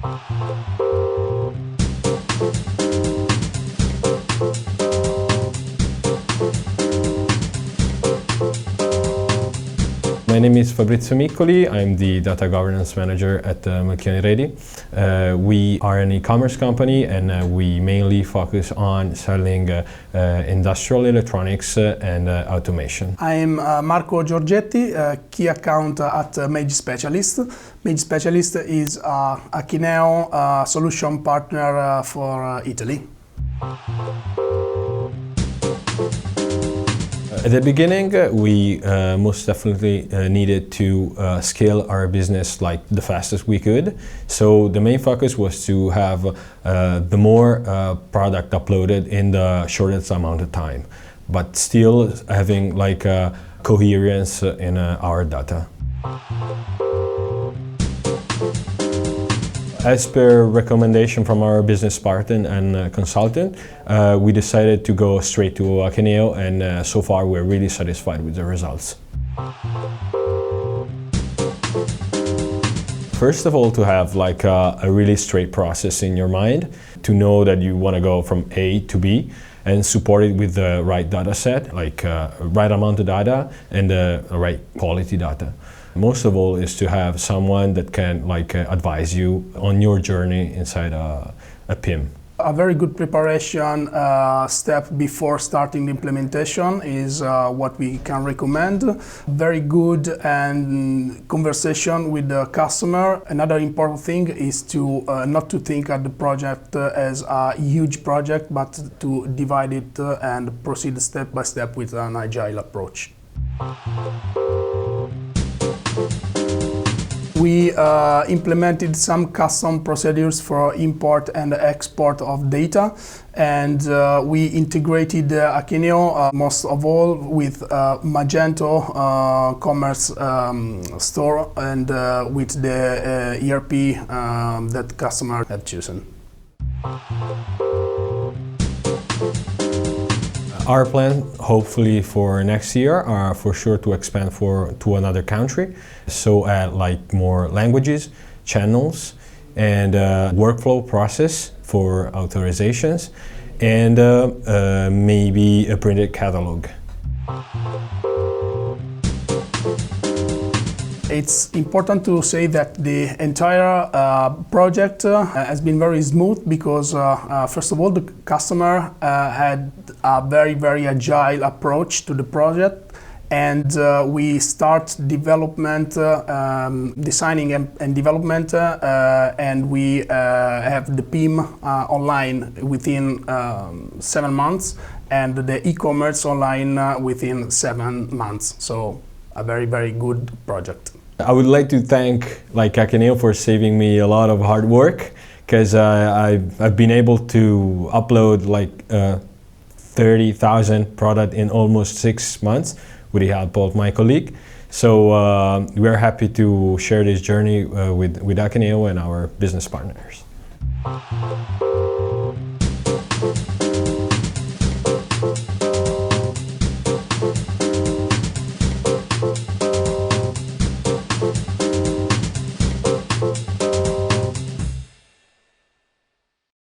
My name is Fabrizio Miccoli. I'm the Data Governance Manager at MelchioniReady. We are an e-commerce company, and we mainly focus on selling industrial electronics and automation. I'm Marco Giorgetti, key account at MageSpecialist. MageSpecialist is Akeneo solution partner for Italy. At the beginning, we most definitely needed to scale our business like the fastest we could. So the main focus was to have the more product uploaded in the shortest amount of time, but still having like coherence in our data. As per recommendation from our business partner and consultant, we decided to go straight to Akeneo, and so far we're really satisfied with the results. First of all, to have like a really straight process in your mind, to know that you want to go from A to B, and support it with the right data set, like right amount of data and the right quality data. Most of all is to have someone that can like advise you on your journey inside a PIM. A very good preparation step before starting the implementation is what we can recommend. Very good and conversation with the customer. Another important thing is to not to think of the project as a huge project, but to divide it and proceed step by step with an agile approach. We implemented some custom procedures for import and export of data, and we integrated Akeneo most of all with Magento commerce store and with the ERP that customer had chosen. Our plan, hopefully for next year, are for sure to expand to another country. So add like more languages, channels, and workflow process for authorizations, and maybe a printed catalog. It's important to say that the entire project has been very smooth because, first of all, the customer had a very agile approach to the project, and we start development, designing and development, and we have the PIM online within 7 months, and the e-commerce online within 7 months. So a very good project. I would like to thank Akeneo for saving me a lot of hard work, because I've been able to upload 30,000 product in almost 6 months with the help of my colleague. So we're happy to share this journey with Akeneo and our business partners.